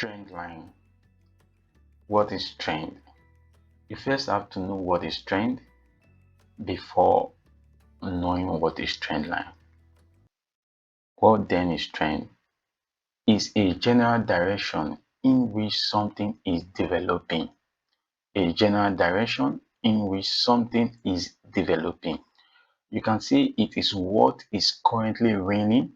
Trend line. What is trend? You first have to know what is trend before knowing what is trend line. What then is trend? Is a general direction in which something is developing. A general direction in which something is developing. You can see it is what is currently reigning,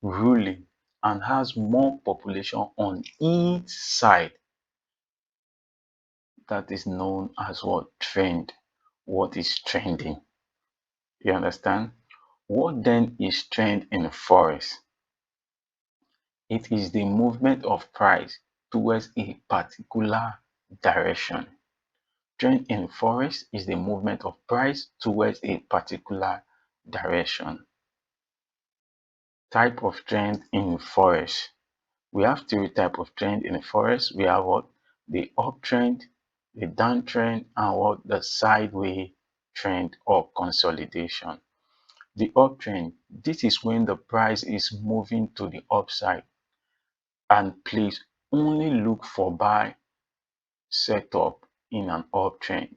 ruling, and has more population on each side. That is known as what? Trend. What is trending? You understand? What then is trend in forex? It is the movement of price towards a particular direction. Trend in forex is the movement of price towards a particular direction. Type of trend in forex. We have three types of trend in forex. We have what? The uptrend, the downtrend, and what? The sideways trend or consolidation. The uptrend, this is when the price is moving to the upside, and please only look for buy setup in an uptrend.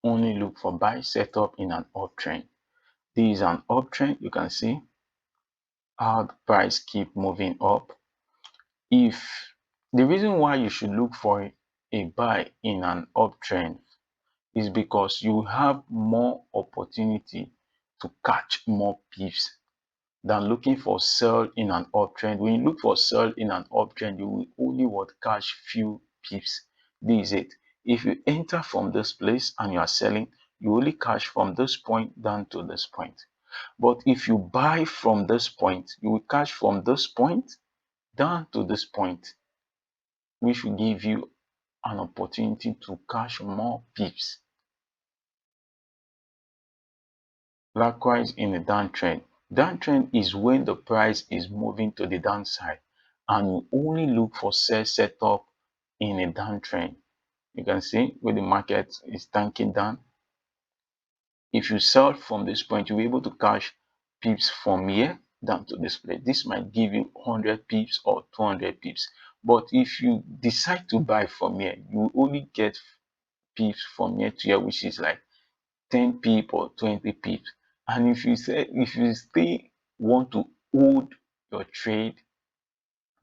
Only look for buy setup in an uptrend. This is an uptrend. You can see how the price keep moving up. If the reason why you should look for a buy in an uptrend is because you have more opportunity to catch more pips than looking for sell in an uptrend. When you look for sell in an uptrend, you will only catch few pips. This is it. If you enter from this place and you are selling, you only catch from this point down to this point. But if you buy from this point, you will catch from this point down to this point, which will give you an opportunity to catch more pips. Likewise, in a downtrend. Downtrend is when the price is moving to the downside, and you only look for sell setup in a downtrend. You can see where the market is tanking down. If you sell from this point, you'll be able to catch pips from here down to this place. This might give you 100 pips or 200 pips. But if you decide to buy from here, you only get pips from here to here, which is like 10 pip or 20 pips. And if you still want to hold your trade,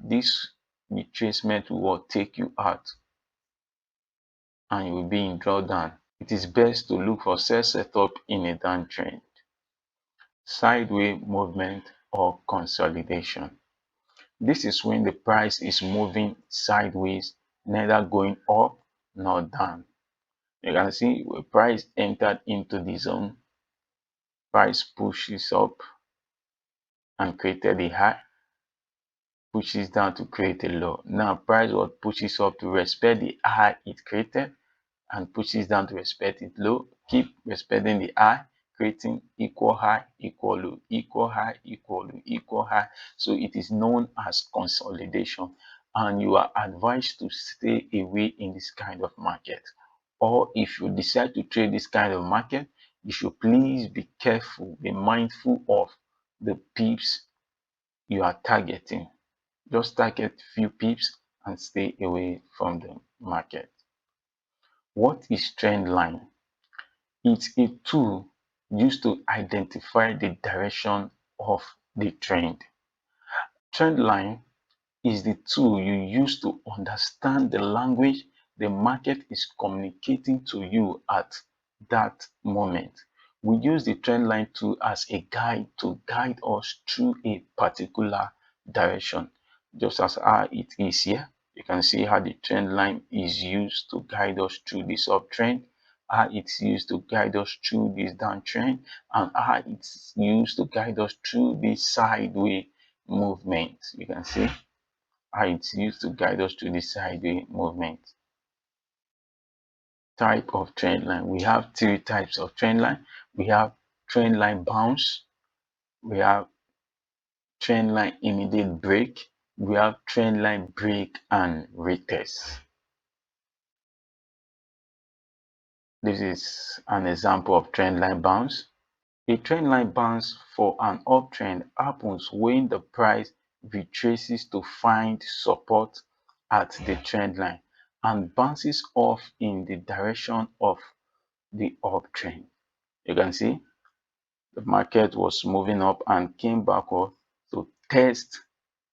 this retracement will take you out and you will be in drawdown. It is best to look for sell setup in a downtrend, sideways movement, or consolidation. This is when the price is moving sideways, neither going up nor down. You can see the price entered into the zone, price pushes up and created a high, pushes down to create a low. Now price what pushes up to respect the high it created and pushes down to respect it low. Keep respecting the high, creating equal high, equal low, equal high, equal low, equal high. So it is known as consolidation, and you are advised to stay away in this kind of market. Or if you decide to trade this kind of market, you should please be careful, be mindful of the pips you are targeting. Just target few pips and stay away from the market. What is trend line? It's a tool used to identify the direction of the trend. Trend line is the tool you use to understand the language the market is communicating to you at that moment. We use the trend line tool as a guide to guide us through a particular direction, just as how it is here. You can see how the trend line is used to guide us through this uptrend, how it's used to guide us through this downtrend, and how it's used to guide us through this sideways movement. You can see how it's used to guide us through the sideways movement. Type of trend line. We have three types of trend line. We have trend line bounce, we have trend line immediate break, we have trend line break and retest. This is an example of trend line bounce. A trend line bounce for an uptrend happens when the price retraces to find support at the trend line and bounces off in the direction of the uptrend. You can see the market was moving up and came back up to test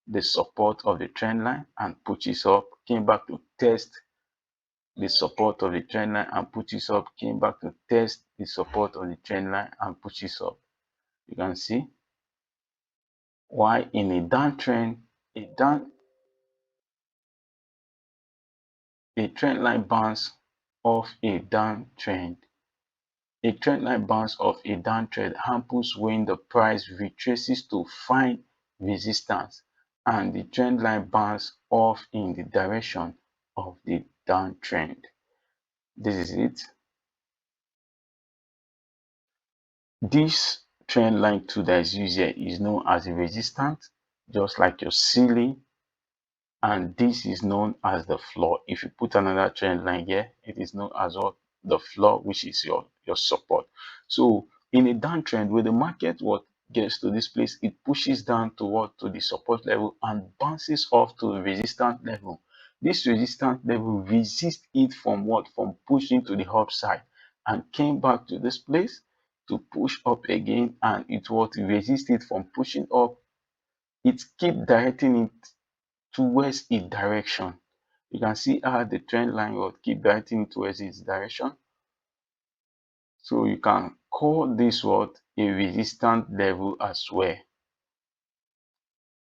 the support of the trend line and pushes up, came back to test the support of the trend line and pushes up, came back to test the support of the trend line and pushes up. You can see why in a downtrend, a trend line bounce off a downtrend. A trend line bounce off a downtrend happens when the price retraces to find resistance and the trend line bounce off in the direction of the downtrend. This is it. This trend line tool that is used here is known as a resistance, just like your ceiling, and this is known as the floor. If you put another trend line here, it is known as what? The floor, which is your support. So in a downtrend, where the market what gets to this place, it pushes down to what? To the support level and bounces off to the resistance level. This resistance level resists it from what? From pushing to the upside and came back to this place to push up again, and it what resist it from pushing up. It keep directing it towards its direction. You can see how the trend line will keep directing towards its direction. So you can call this what? A resistance level as well.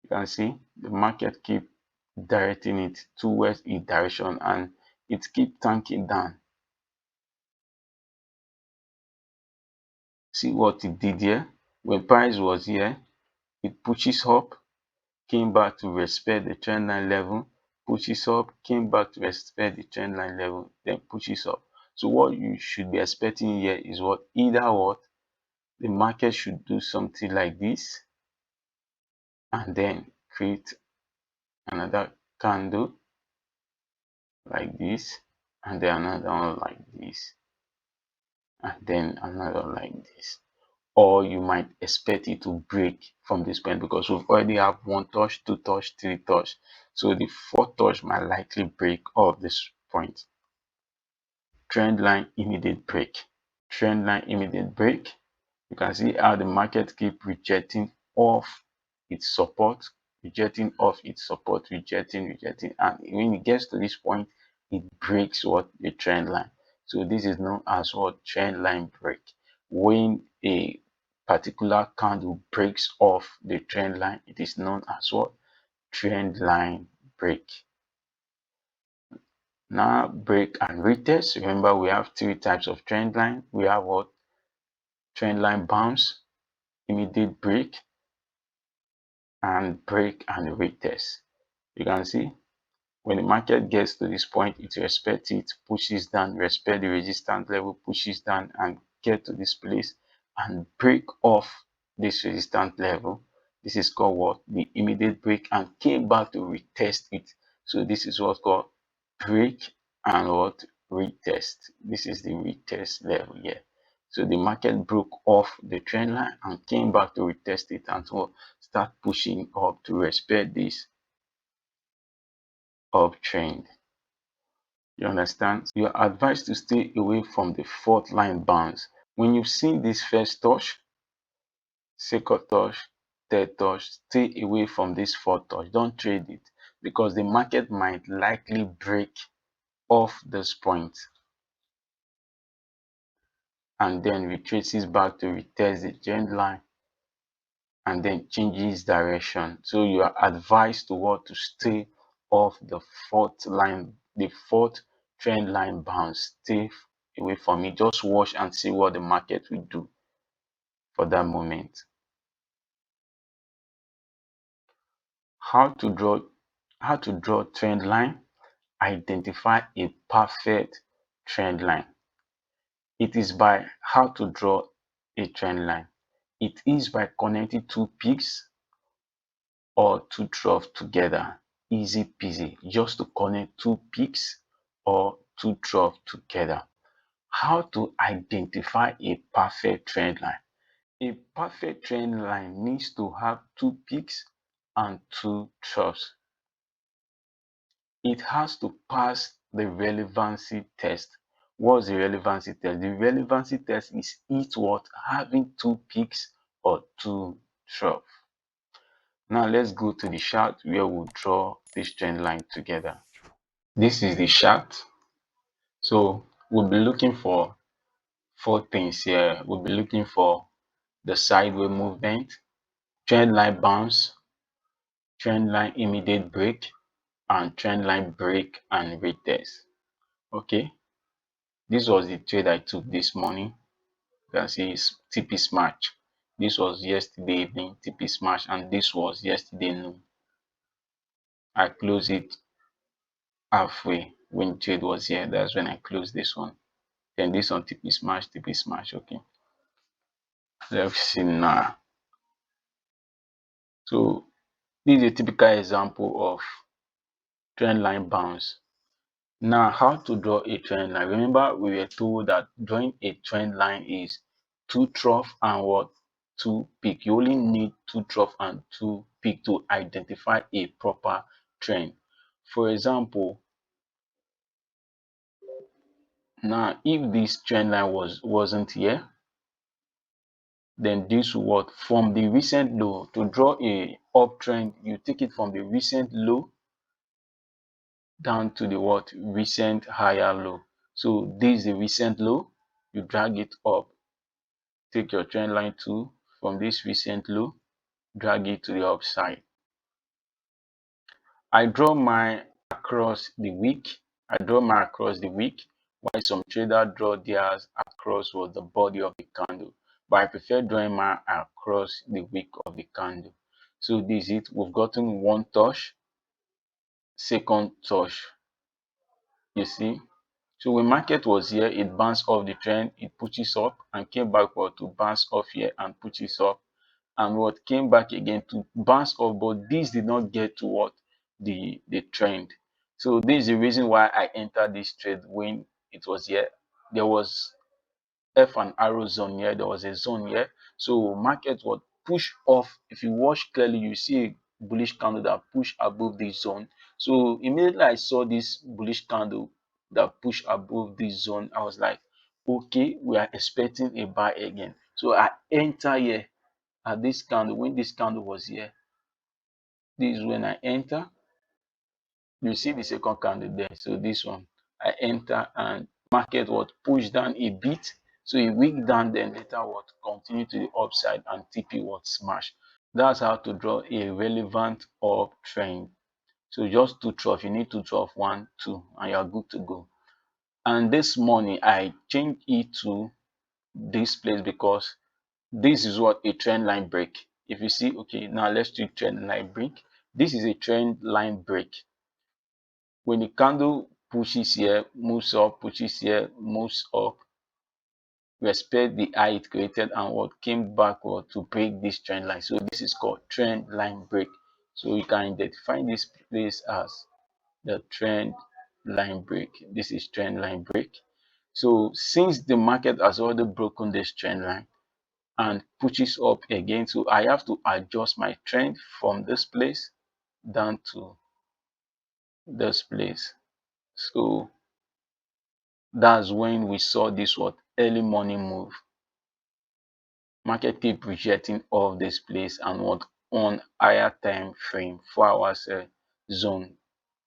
You can see the market keep directing it towards its direction and it keep tanking down. See what it did here? When price was here, it pushes up, came back to respect the trend line level, pushes up, came back to respect the trend line level, then pushes up. So what you should be expecting here is what? Either what? The market should do something like this and then create another candle like this, and then another one like this, and then another like this. Or you might expect it to break from this point because we've already have one touch, two touch, three touch. So the fourth touch might likely break off this point. Trend line immediate break. Trend line immediate break. You can see how the market keep rejecting off its support, rejecting off its support, rejecting, and when it gets to this point, it breaks what? The trend line. So this is known as what? Trend line break. When a particular candle breaks off the trend line, it is known as what? Trend line break. Now break and retest. Remember, we have three types of trend line. We have what? Trend line bounce, immediate break, and break and retest. You can see when the market gets to this point, it respects it, pushes down, respect the resistance level, pushes down and get to this place and break off this resistance level. This is called what? The immediate break, and came back to retest it. So this is what's called break and what? Retest. This is the retest level here. So the market broke off the trend line and came back to retest it and so start pushing up to respect this uptrend. You understand? You are advised to stay away from the fourth line bounce. When you've seen this first touch, second touch, third touch, stay away from this fourth touch. Don't trade it because the market might likely break off this point and then retraces back to retest the trend line and then changes direction. So you are advised to what? To stay off the fourth line, the fourth trend line bounce. Stay away from it. Just watch and see what the market will do for that moment. How to draw trend line? Identify a perfect trend line. It is by how to draw a trend line. It is by connecting two peaks or two troughs together. Easy peasy. Just to connect two peaks or two troughs together. How to identify a perfect trend line? A perfect trend line needs to have two peaks and two troughs. it has to pass the relevancy test. What's the relevancy test? The relevancy test is it what having two peaks or two troughs. Now let's go to the chart where we'll draw this trend line together. This is the chart. So we'll be looking for four things here. We'll be looking for the sideways movement, trend line bounce, trend line immediate break, and trend line break and retest. Okay, this was the trade I took this morning. You can see it's TP smash. This was yesterday evening, TP smash, and this was yesterday noon. I closed it halfway when trade was here. That's when I closed this one. Then this one TP smash, TP smash. Okay, let's see now. So this is a typical example of trend line bounce. Now, how to draw a trend line? Remember, we were told that drawing a trend line is two trough and what? Two peak. You only need two trough and two peak to identify a proper trend. For example, now if this trend line wasn't here, then this would from the recent low. To draw a uptrend, you take it from the recent low down to the what? Recent higher low. So this is the recent low. You drag it up. Take your trend line tool from this recent low, drag it to the upside. I draw mine across the week. While some traders draw theirs across the body of the candle. But I prefer drawing mine across the wick of the candle. So this is it. We've gotten one touch, second touch. You see? So when market was here, it bounced off the trend, it pushes up and came backward to bounce off here and pushes up. And what came back again to bounce off, but this did not get to what the trend. So this is the reason why I entered this trade when it was here. There was F and arrow zone here, there was a zone here. So market would push off. If you watch clearly, you see a bullish candle that push above this zone. So immediately I saw this bullish candle that push above this zone, I was like, okay, we are expecting a buy again. So I enter here at this candle. When this candle was here, this is when I enter. You see the second candle there. So this one, I enter and market was pushed down a bit. So it wick down, then later what continue to the upside and TP was smash. That's how to draw a relevant uptrend. So just two trough, you need two trough, one, two, and you're good to go. And this morning I changed it to this place because this is what a trend line break. If you see, okay, now let's do trend line break. This is a trend line break. When the candle pushes here, moves up, pushes here, moves up, respect the high it created and what came backward to break this trend line. So this is called trend line break. So you can identify this place as the trend line break. This is trend line break. So since the market has already broken this trend line and pushes up again, so I have to adjust my trend from this place down to this place. So that's when we saw this what early morning move. Market keep rejecting all this place and what on higher time frame 4 hours zone,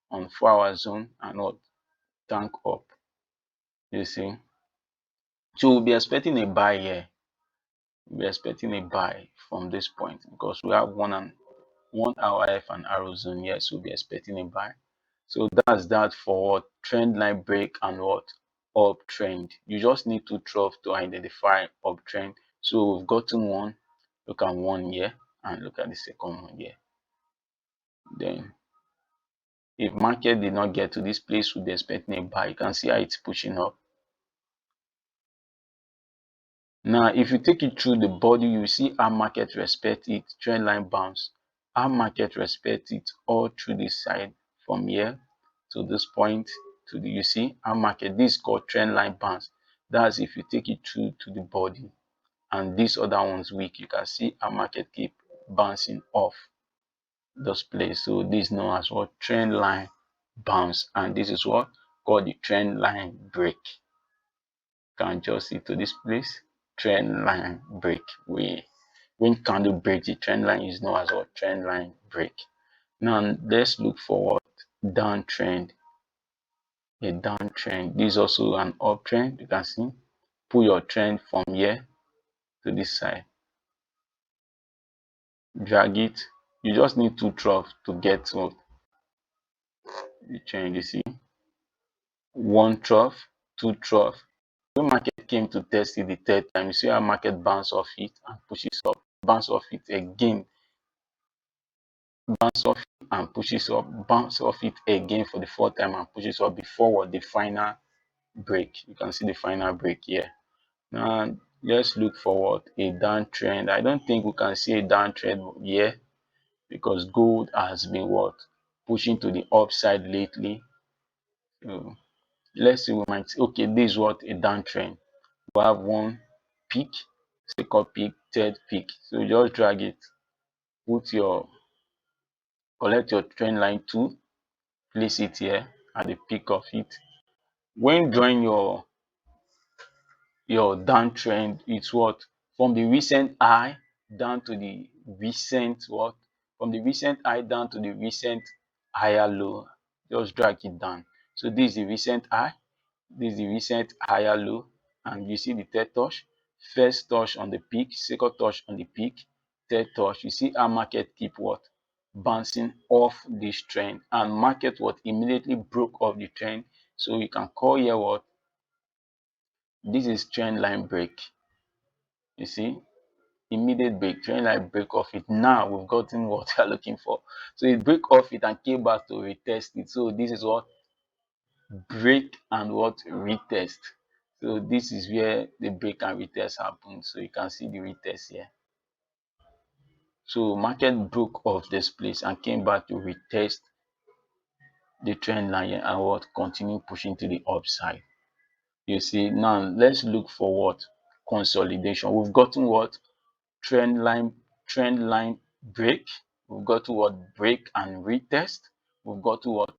on 4 hour zone and what tank up. You see, so we'll be expecting a buy here. We'll be expecting a buy from this point because we have 1 hour F and arrow zone here, so we'll be expecting a buy. So that's that for what trend line break and what uptrend. You just need to trough to identify uptrend. So we've gotten one. Look at one here and look at the second one here. Then if market did not get to this place, we'll be expecting a buy. You can see how it's pushing up. Now, if you take it through the body, you see how market respect it, trend line bounce. How market respect it all through this side from here to this point to the, you see how market, this is called trend line bounce. That's if you take it through to the body. And this other one's weak. You can see how market keep bouncing off this place. So this is known as what trend line bounce, and this is what called the trend line break. Can just see to this place, trend line break. When candle breaks the trend line is known as what trend line break. Now let's look for what downtrend. A downtrend. This is also an uptrend. You can see. Pull your trend from here to this side. Drag it. You just need two troughs to get what the trend. You see, one trough, two trough. When market came to test it the third time, you see how market bounce off it and pushes up, bounce off it again, bounce off it and pushes up, bounce off it again for the fourth time and pushes up before what the final break. You can see the final break here. Now let's look for what a downtrend. I don't think we can see a downtrend here because gold has been what pushing to the upside lately. So let's see, we might say, okay, this is what a downtrend. We have one peak, second peak, third peak. So just drag it, put your collect your trend line tool, place it here at the peak of it. When drawing your downtrend, it's what from the recent high down to the recent what from the recent high down to the recent higher low. Just drag it down. So this is the recent high, this is the recent higher low, and you see the third touch. First touch on the peak, second touch on the peak, third touch. You see how market keep what bouncing off this trend, and market what immediately broke off the trend. So you can call here what this is trend line break. You see, immediate break, trend line break off it. Now we've gotten what we are looking for. So it break off it and came back to retest it. So this is what break and what retest. So this is where the break and retest happen. So you can see the retest here. So market broke off this place and came back to retest the trend line and what continue pushing to the upside. You see, now let's look for what consolidation. We've gotten what trend line break. We've got to what break and retest. We've got to what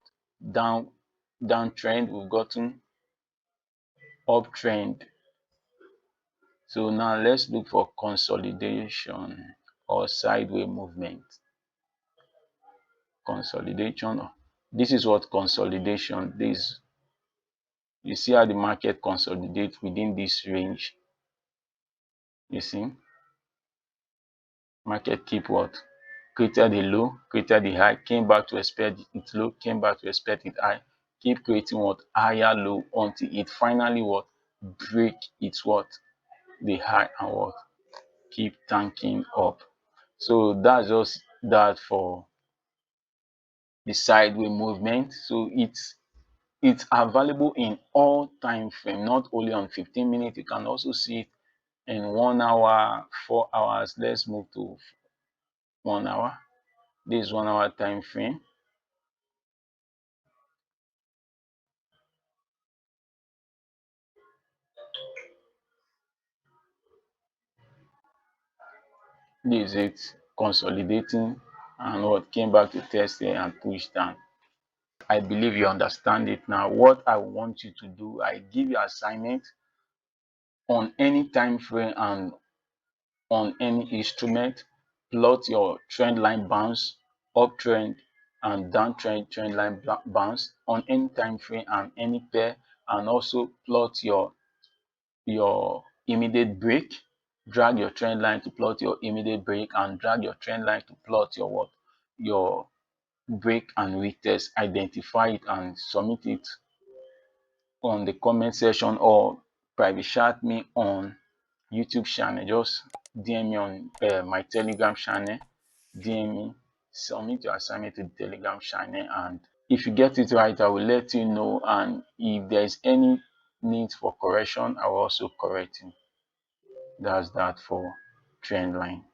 downtrend. We've gotten uptrend. So now let's look for consolidation or sideways movement. Consolidation. This is what consolidation. This you see how the market consolidates within this range. You see, market keep what created a low, created the high, came back to expect its low, came back to expect it high, keep creating what higher low until it finally what break its what the high and what keep tanking up. So that's just that for the sideways movement. So it's available in all time frame, not only on 15 minutes. You can also see it in 1 hour, 4 hours. Let's move to 1 hour. This is 1 hour time frame. This is it consolidating and what came back to test here and push down. I believe you understand it now. What I want you to do, I give you assignment on any time frame and on any instrument. Plot your trend line bounce, uptrend and downtrend trend line bounce on any time frame and any pair, and also plot your immediate break. Drag your trend line to plot your immediate break and drag your trend line to plot your what your break and retest. Identify it and submit it on the comment section or private chat me on YouTube channel. Just DM me on my Telegram channel. DM me, submit your assignment to the Telegram channel, and if you get it right, I will let you know. And if there is any need for correction, I will also correct you. That's that for Trendline.